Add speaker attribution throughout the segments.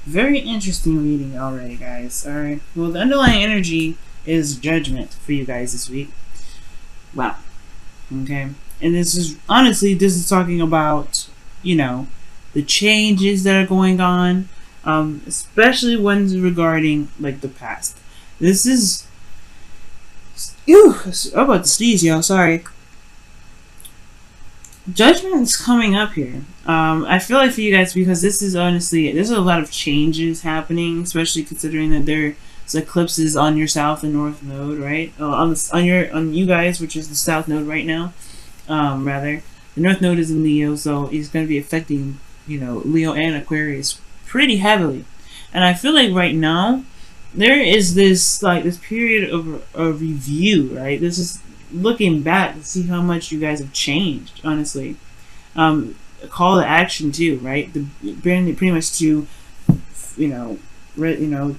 Speaker 1: Very interesting reading already, guys. Alright. Well, the underlying energy is judgment for you guys this week. Wow. Okay. And this is, honestly, this is talking about, the changes that are going on, especially ones regarding, like, the past. This is. Ew! I'm about to sneeze, y'all. Sorry. Judgment is coming up here. I feel like for you guys, because this is honestly, there's a lot of changes happening, especially considering that there's eclipses on your south and north node, right? On you guys, which is the south node right now. Rather, the north node is in Leo, so it's going to be affecting, Leo and Aquarius pretty heavily. And I feel like right now there is this period of review, right? This is looking back to see how much you guys have changed, honestly. A call to action too, right? Pretty much to,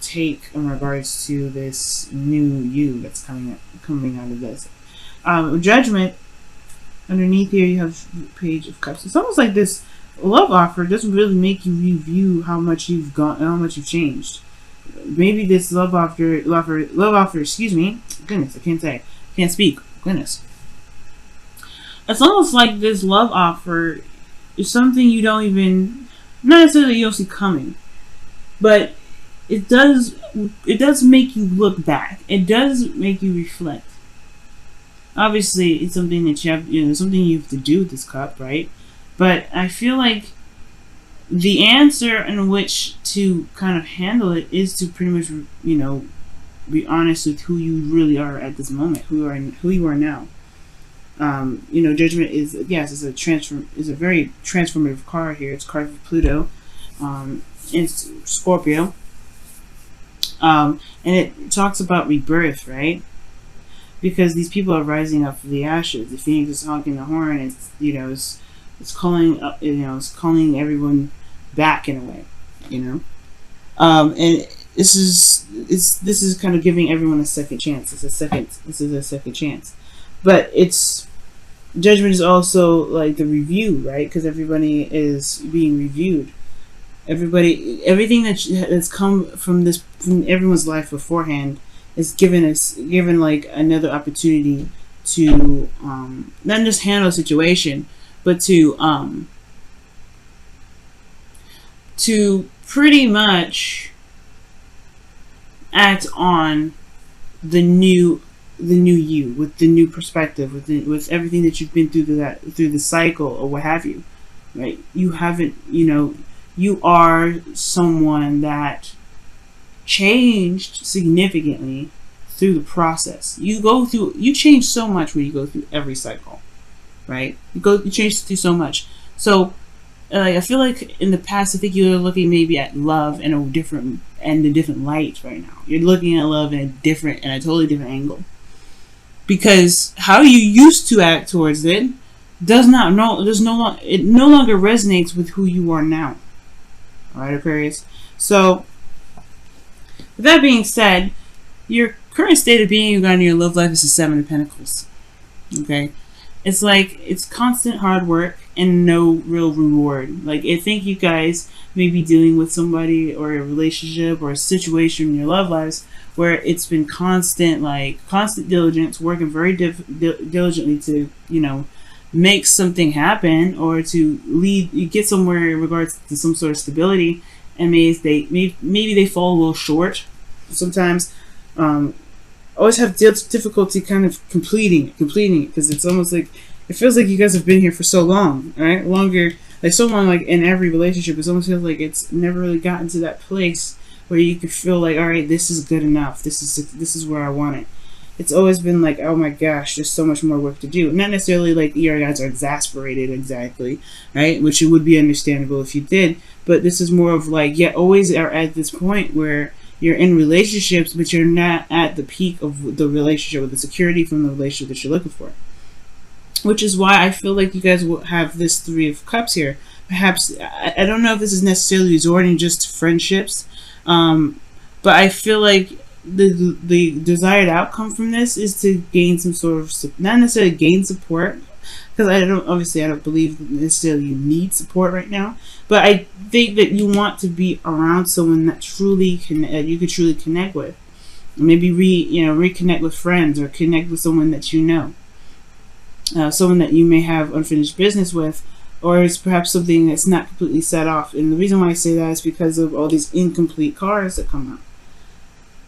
Speaker 1: take in regards to this new you that's coming out of this. Judgment. Underneath here, you have Page of Cups. It's almost like this love offer doesn't really make you review how much you've gone, how much you've changed. Maybe this love offer. Excuse me. Goodness, can't speak. Goodness. It's almost like this love offer is something you don't even, not necessarily you don't see coming, but it does make you look back. It does make you reflect. Obviously, it's something that something you have to do with this cup, right? But I feel like the answer in which to kind of handle it is to pretty much, be honest with who you really are at this moment, who you are now. Judgment is, yes, is a very transformative card here. It's a card for Pluto, it's Scorpio, and it talks about rebirth, right? Because these people are rising up from the ashes. The phoenix is honking the horn. It's calling up. It's calling everyone back in a way. And this is kind of giving everyone a second chance. This is a second chance, but judgment is also like the review, right? Because everybody is being reviewed. Everything that's come from everyone's life beforehand is given like another opportunity to not just handle a situation, but to pretty much act on the new you with the new perspective, with everything that you've been through the cycle or what have you, right? You are someone that changed significantly through the process. You change so much when you go through every cycle, right? You change through so much. So I feel like in the past, I think you're looking maybe at love in a different light right now. You're looking at love in a totally different angle, because how you used to act towards it it no longer resonates with who you are now. All right, Aquarius. So with that being said, your current state of being on your love life is the Seven of Pentacles. Okay? It's like, it's constant hard work and no real reward. Like, I think you guys may be dealing with somebody or a relationship or a situation in your love lives where it's been constant diligence, working very diligently to, make something happen or to get somewhere in regards to some sort of stability, and maybe they fall a little short sometimes. Always have difficulty kind of completing it, because it's almost like it feels like you guys have been here for so long, right? So long, like in every relationship, it almost feels like it's never really gotten to that place where you could feel like, all right, this is good enough. This is where I want it. It's always been like, oh my gosh, there's so much more work to do. Not necessarily like your guys are exasperated exactly, right? Which it would be understandable if you did, but this is more of like, always are at this point where you're in relationships, but you're not at the peak of the relationship, with the security from the relationship that you're looking for. Which is why I feel like you guys will have this Three of Cups here. Perhaps, I don't know if this is necessarily resorting just to friendships, but I feel like the desired outcome from this is to gain some sort of, not necessarily gain support, because I don't believe necessarily you need support right now, but I think that you want to be around someone that truly you could truly connect with. Maybe reconnect with friends, or connect with someone that you know, someone that you may have unfinished business with, or it's perhaps something that's not completely set off. And the reason why I say that is because of all these incomplete cards that come out.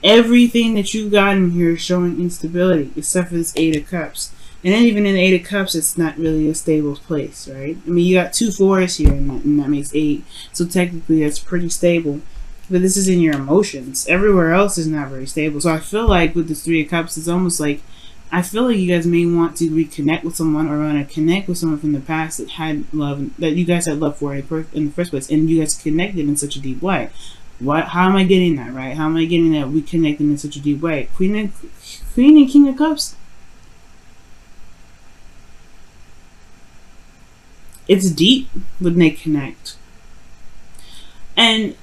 Speaker 1: Everything that you got in here is showing instability, except for this Eight of Cups. And then even in the Eight of Cups, it's not really a stable place, right? I mean, you got 2 4s here, and that makes 8. So technically, that's pretty stable. But this is in your emotions. Everywhere else is not very stable. So I feel like with this 3 of Cups, it's almost like, I feel like you guys may want to reconnect with someone, or want to connect with someone from the past that had love, that you guys had love for in the first place, and you guys connected in such a deep way. How am I getting that, right? How am I getting that we connected in such a deep way? Queen and King of Cups. It's deep when they connect. And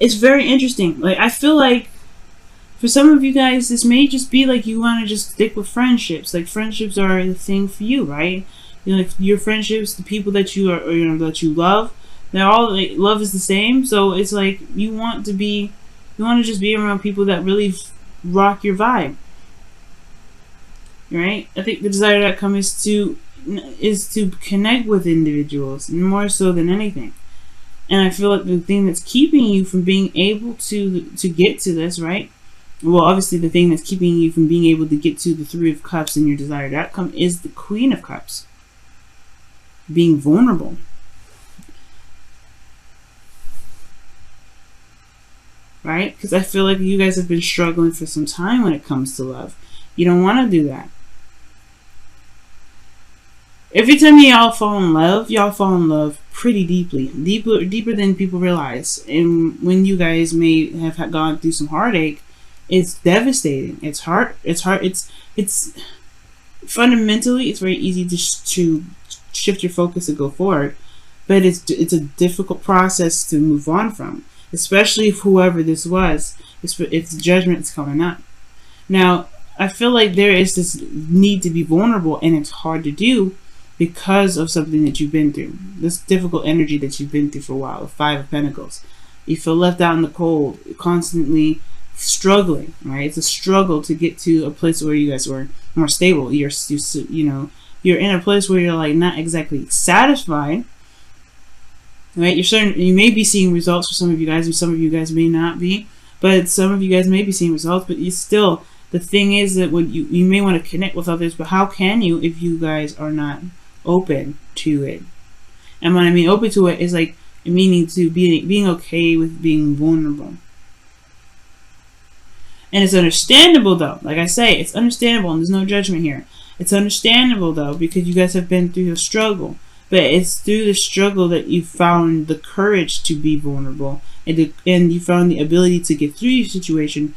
Speaker 1: it's very interesting. Like, I feel like for some of you guys, this may just be like you want to just stick with friendships. Like, friendships are the thing for you, right? You know, like your friendships, the people that you are, or, that you love, they're all like, love is the same. So it's like you want to just be around people that really rock your vibe, right? I think the desired outcome is to connect with individuals more so than anything. And I feel like the thing that's keeping you from being able to get to this, right? Well, obviously the thing that's keeping you from being able to get to the 3 of Cups and your desired outcome is the Queen of Cups. Being vulnerable. Right? Because I feel like you guys have been struggling for some time when it comes to love. You don't want to do that. Every time y'all fall in love pretty deeply. Deeper than people realize. And when you guys may have gone through some heartache, it's devastating. It's fundamentally, it's very easy to shift your focus and go forward. But it's a difficult process to move on from. Especially if whoever this was, it's judgment's coming up. Now, I feel like there is this need to be vulnerable, and it's hard to do because of something that you've been through. This difficult energy that you've been through for a while, the 5 of Pentacles. You feel left out in the cold, constantly struggling, right? It's a struggle to get to a place where you guys were more stable. You're in a place where you're like not exactly satisfied. Right, you may be seeing results for some of you guys, and some of you guys may not be, but some of you guys may be seeing results. But the thing is that when you may want to connect with others, but how can you if you guys are not open to it? And when I mean open to it, is like meaning to being okay with being vulnerable. And it's understandable though. Like I say, it's understandable, and there's no judgment here. It's understandable though, because you guys have been through a struggle. But it's through the struggle that you found the courage to be vulnerable, and you found the ability to get through your situation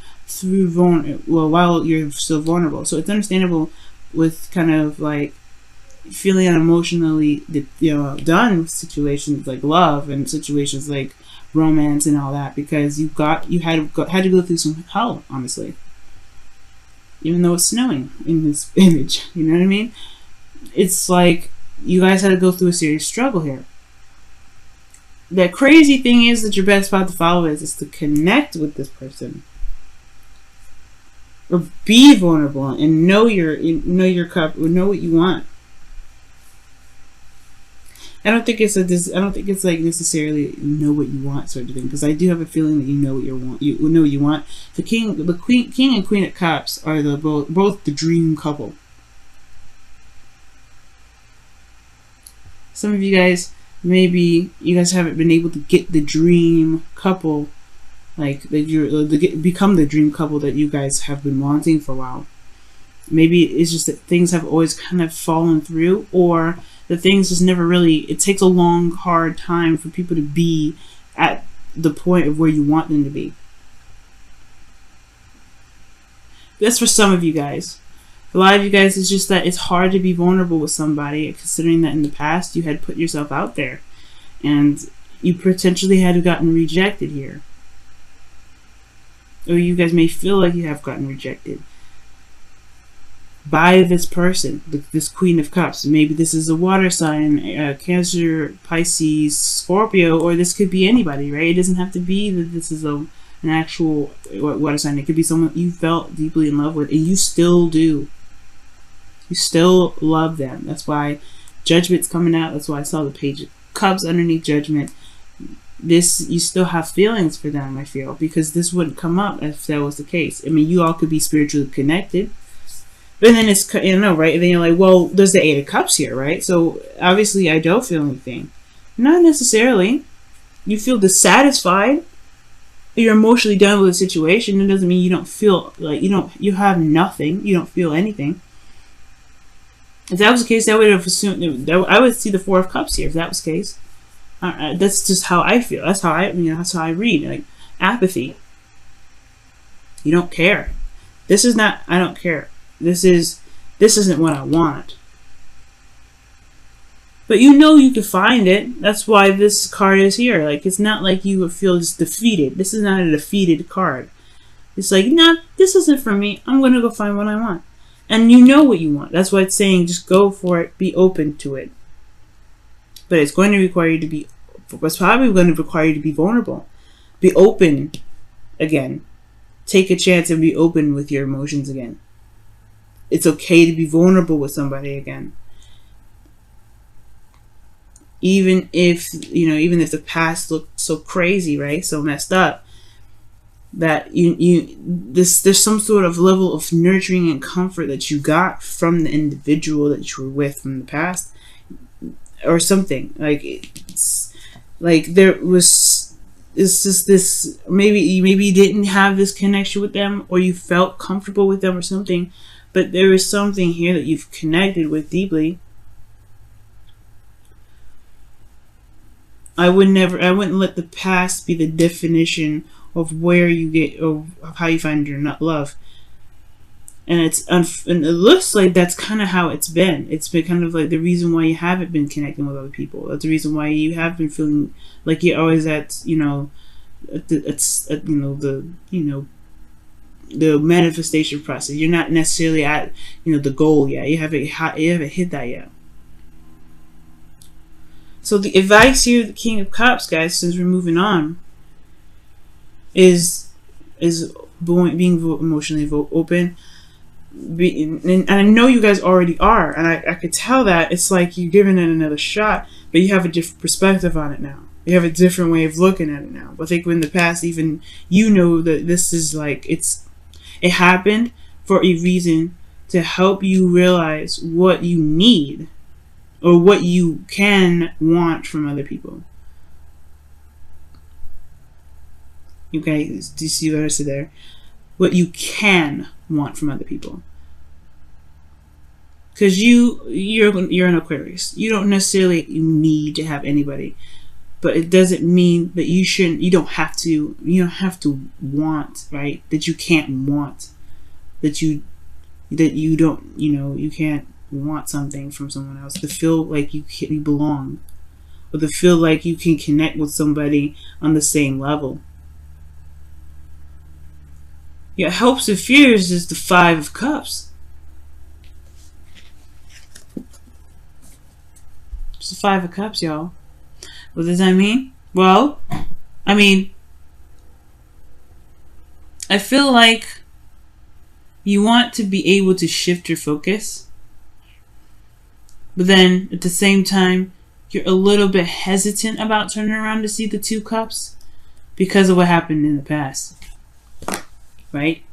Speaker 1: while you're still vulnerable. So it's understandable with kind of like feeling emotionally done with situations like love and situations like romance and all that, because you had to go through some hell, honestly. Even though it's snowing in this image, you know what I mean? It's like you guys had to go through a serious struggle here. The crazy thing is that your best path to follow is to connect with this person, or be vulnerable and know your cup, or know what you want. I don't think it's like necessarily know what you want sort of thing, because I do have a feeling that you know what you want. The king and queen of cups are both the dream couple. Some of you guys, maybe you guys haven't been able to get the dream couple, like that become the dream couple that you guys have been wanting for a while. Maybe it's just that things have always kind of fallen through, or the things just never really, it takes a long, hard time for people to be at the point of where you want them to be. That's for some of you guys. A lot of you guys, it's just that it's hard to be vulnerable with somebody, considering that in the past you had put yourself out there and you potentially had gotten rejected here. Or you guys may feel like you have gotten rejected. by this person, this Queen of Cups. Maybe this is a water sign, Cancer, Pisces, Scorpio, or this could be anybody, right? It doesn't have to be that this is an actual water sign. It could be someone you felt deeply in love with, and you still do. You still love them. That's why Judgment's coming out. That's why I saw the Page of Cups underneath Judgment. This, you still have feelings for them, I feel, because this wouldn't come up if that was the case. I mean, you all could be spiritually connected, but then it's, you know, right? And then you're like, well, there's the Eight of Cups here, right? So obviously I don't feel anything. Not necessarily. You feel dissatisfied. You're emotionally done with the situation. It doesn't mean you don't feel like you have nothing. You don't feel anything. If that was the case, I would have assumed that I would see the Four of Cups here. If that was the case, that's just how I feel. That's how that's how I read. Like apathy. You don't care. This is not. I don't care. This isn't what I want. But you know you can find it. That's why this card is here. Like, it's not like you would feel just defeated. This is not a defeated card. It's like, nah, this isn't for me. I'm going to go find what I want. And you know what you want. That's why it's saying just go for it. Be open to it. But it's going to require you to be, it's probably going to require you to be vulnerable. Be open again. Take a chance and be open with your emotions again. It's okay to be vulnerable with somebody again. Even if, even if the past looked so crazy, right? So messed up, that there's some sort of level of nurturing and comfort that you got from the individual that you were with from the past, or something. Like, it's like it's just this, maybe you didn't have this connection with them, or you felt comfortable with them or something, but there is something here that you've connected with deeply. I wouldn't let the past be the definition of where you get, or how you find your love. And and it looks like that's kind of how it's been. It's been kind of like the reason why you haven't been connecting with other people. That's the reason why you have been feeling like you're always at, the manifestation process. You're not necessarily at, the goal yet. You haven't hit that yet. So the advice here, the King of Cups, guys, since we're moving on, is being emotionally open. And I know you guys already are, and I could tell that. It's like you're giving it another shot, but you have a different perspective on it now. You have a different way of looking at it now. But I think in the past, even that this is like, it happened for a reason, to help you realize what you need, or what you can want from other people. Okay, do you see what I said there? What you can want from other people. Because you're an Aquarius. You don't necessarily need to have anybody, but it doesn't mean that you don't have to want, right? That you can't want, that you don't, you can't want something from someone else, to feel like you belong, or to feel like you can connect with somebody on the same level. Your hopes and fears is the Five of Cups. It's the Five of Cups, y'all. What does that mean? Well, I feel like you want to be able to shift your focus, but then at the same time, you're a little bit hesitant about turning around to see the Two Cups because of what happened in the past. Right?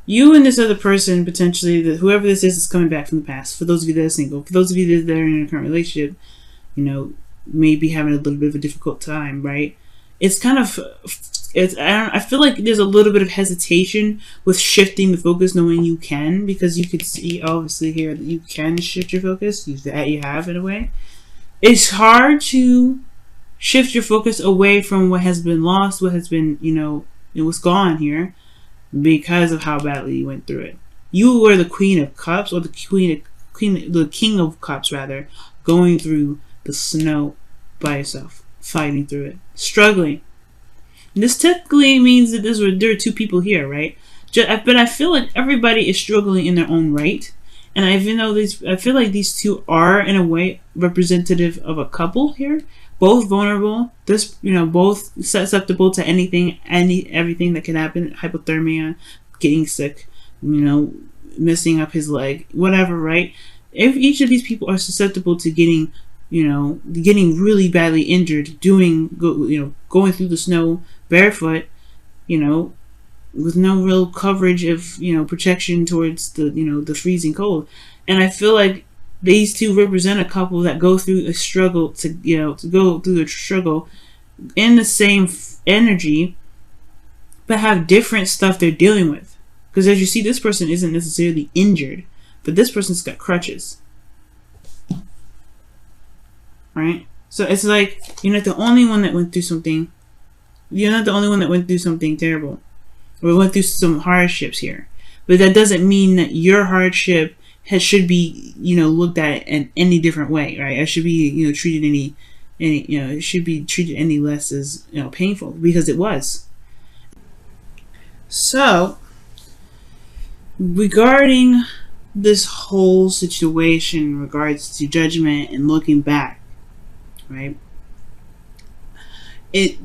Speaker 1: You and this other person, potentially, whoever this is coming back from the past. For those of you that are single, for those of you that are in a current relationship, maybe having a little bit of a difficult time, right? It's kind of, I feel like there's a little bit of hesitation with shifting the focus, knowing you can, because you could see, obviously, here that you can shift your focus. You have, in a way. It's hard to shift your focus away from what has been lost, what has been, it was gone here, because of how badly you went through it. You were the Queen of Cups, or the King of Cups, rather, going through the snow by yourself, fighting through it, struggling. And this typically means that there are two people here, right? But I feel like everybody is struggling in their own right, And even though I feel like these two are in a way representative of a couple here, both vulnerable, both susceptible to everything that can happen, hypothermia, getting sick, messing up his leg, whatever, right? If each of these people are susceptible to getting really badly injured, going through the snow barefoot, with no real coverage of protection towards the freezing cold. And I feel like these two represent a couple that go through a struggle to go through a struggle in the same energy, but have different stuff they're dealing with. Because as you see, this person isn't necessarily injured, but this person's got crutches, right? So it's like you're not the only one that went through something. You're not the only one that went through something terrible. We went through some hardships here, but that doesn't mean that your hardship should be looked at in any different way, right? It should be treated it should be treated any less as painful, because it was. So regarding this whole situation in regards to judgment and looking back, right? It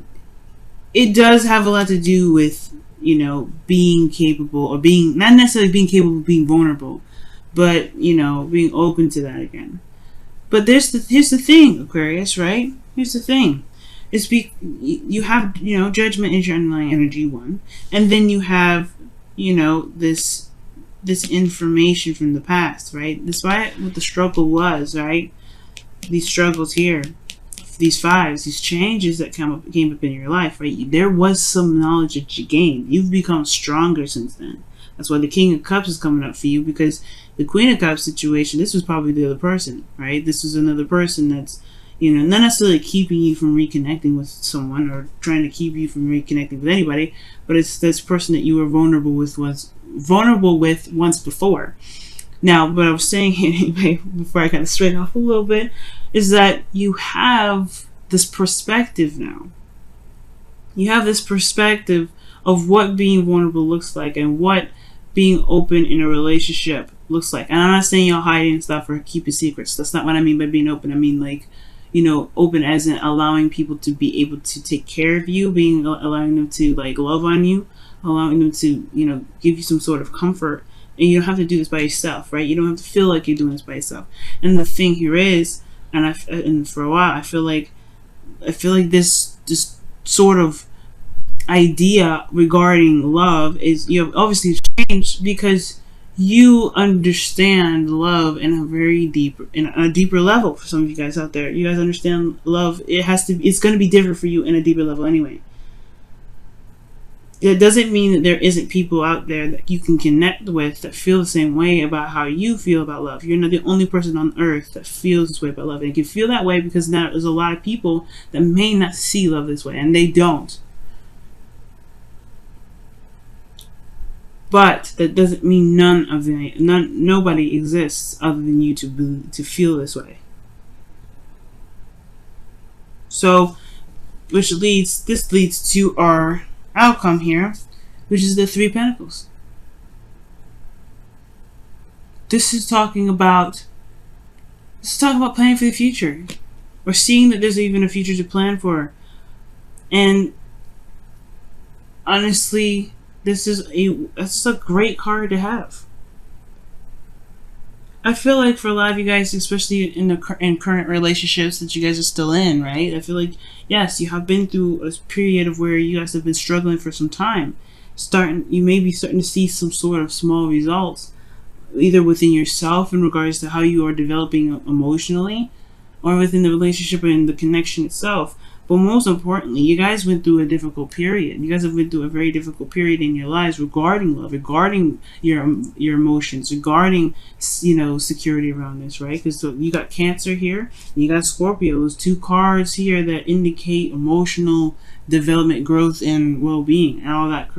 Speaker 1: does have a lot to do with being capable, or being not necessarily being capable of being vulnerable, but being open to that again. But here's the thing, Aquarius, right? Here's the thing. You have judgment is your underlying energy, one, and then you have this information from the past, right? Despite what the struggle was, right? These struggles here, these fives, these changes that came up in your life, right? There was some knowledge that you gained. You've become stronger since then. That's why the King of Cups is coming up for you, because the Queen of Cups situation, this was probably the other person, right? This is another person that's, not necessarily keeping you from reconnecting with someone or trying to keep you from reconnecting with anybody, but it's this person that you were vulnerable with once before. Now, what I was saying anyway, before I kind of straighten off a little bit, is that you have this perspective now. You have this perspective of what being vulnerable looks like and what being open in a relationship looks like. And I'm not saying you're hiding stuff or keeping secrets. That's not what I mean by being open. I mean open as in allowing people to be able to take care of you, allowing them to love on you, allowing them to give you some sort of comfort. And you don't have to do this by yourself, right? You don't have to feel like you're doing this by yourself. And the thing here is, and for a while, I feel like this sort of idea regarding love is obviously changed, because you understand love in a deeper level. For some of you guys out there, you guys understand love. It's going to be different for you in a deeper level anyway. It doesn't mean that there isn't people out there that you can connect with that feel the same way about how you feel about love. You're not the only person on earth that feels this way about love. And you can feel that way because now there's a lot of people that may not see love this way, and they don't. But that doesn't mean nobody exists other than you to feel this way. So, this leads to our outcome here, which is the Three of Pentacles. This is talking about planning for the future, or seeing that there's even a future to plan for. And honestly, this is a great card to have. I feel like for a lot of you guys, especially in current relationships that you guys are still in, right? I feel like, yes, you have been through a period of where you guys have been struggling for some time. You may be starting to see some sort of small results, either within yourself in regards to how you are developing emotionally, or within the relationship and the connection itself. But most importantly, you guys went through a difficult period. You guys have been through a very difficult period in your lives regarding love, regarding your emotions, regarding security around this, right? Because you got Cancer here, and you got Scorpio. Those two cards here that indicate emotional development, growth, and well-being, and all that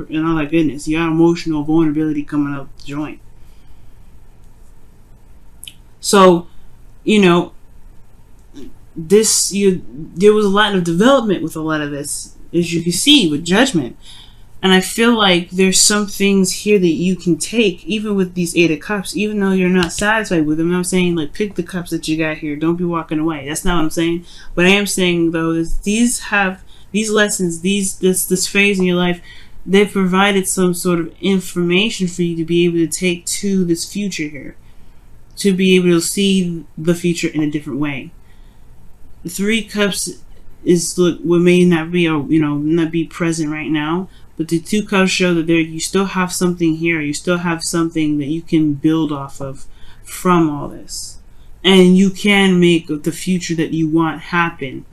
Speaker 1: goodness. You got emotional vulnerability coming up the joint. So, there was a lot of development with a lot of this, as you can see with Judgment. And I feel like there's some things here that you can take, even with these Eight of Cups, even though you're not satisfied with them. I'm saying, like, pick the cups that you got here. Don't be walking away. That's not what I'm saying. What I am saying, though, is these lessons, this phase in your life, they've provided some sort of information for you to be able to take to this future here. To be able to see the future in a different way. The Three Cups is what may not be, not be present right now. But the Two Cups show that you still have something here. You still have something that you can build off of from all this. And you can make the future that you want happen.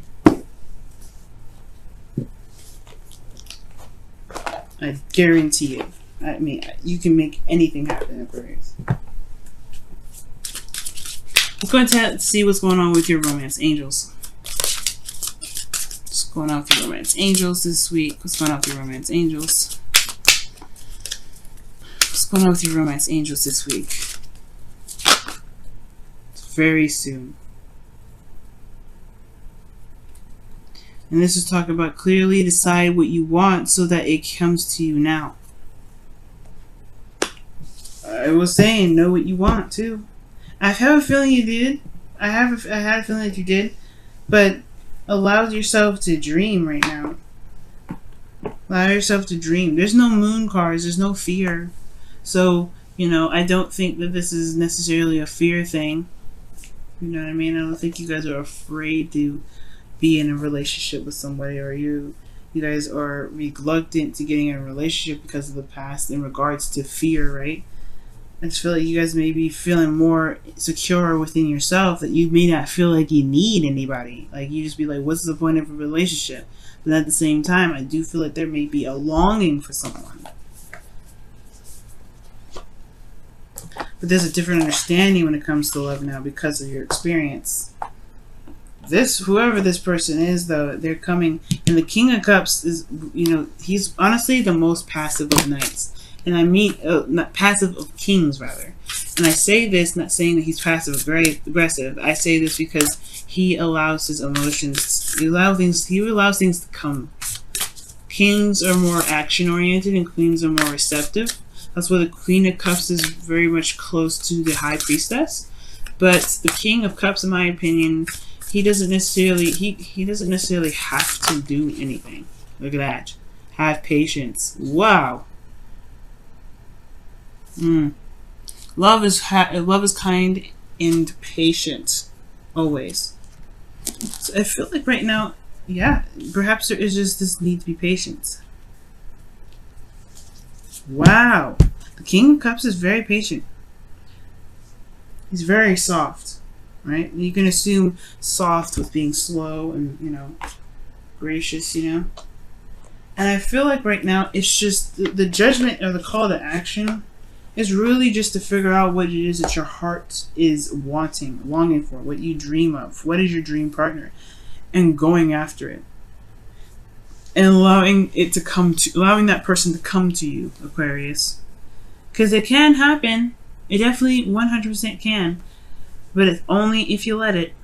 Speaker 1: I guarantee you. I mean, you can make anything happen, Aquarius. Let's go and see what's going on with your romance angels. What's going on with your romance angels this week? What's going on with your romance angels? What's going on with your romance angels this week? It's very soon. And this is talking about clearly decide what you want so that it comes to you now. I was saying know what you want too. I have a feeling you did. I had a feeling that you did. But allow yourself to dream right now. Allow yourself to dream. There's no moon cards. There's no fear. So, I don't think that this is necessarily a fear thing. You know what I mean? I don't think you guys are afraid to be in a relationship with somebody, or you guys are reluctant to getting in a relationship because of the past in regards to fear, right? I just feel like you guys may be feeling more secure within yourself, that you may not feel like you need anybody. Like, you just be like, what's the point of a relationship? But at the same time, I do feel like there may be a longing for someone. But there's a different understanding when it comes to love now because of your experience. Whoever this person is, though, they're coming. And the King of Cups is, he's honestly the most passive of knights. And I mean, not passive of kings, rather. And I say this not saying that he's passive aggressive. I say this because he allows his emotions. He allows things to come. Kings are more action oriented, and queens are more receptive. That's why the Queen of Cups is very much close to the High Priestess. But the King of Cups, in my opinion, he doesn't necessarily have to do anything. Look at that. Have patience. Wow. Love is kind and patient, always. So I feel like right now, yeah, perhaps there is just this need to be patient. Wow, the King of Cups is very patient. He's very soft, right? You can assume soft with being slow and gracious, And I feel like right now it's just the judgment or the call to action. It's really just to figure out what it is that your heart is longing for, what you dream of, what is your dream partner, and going after it. And allowing that person to come to you, Aquarius. Because it can happen. It definitely 100% can. But it's only if you let it.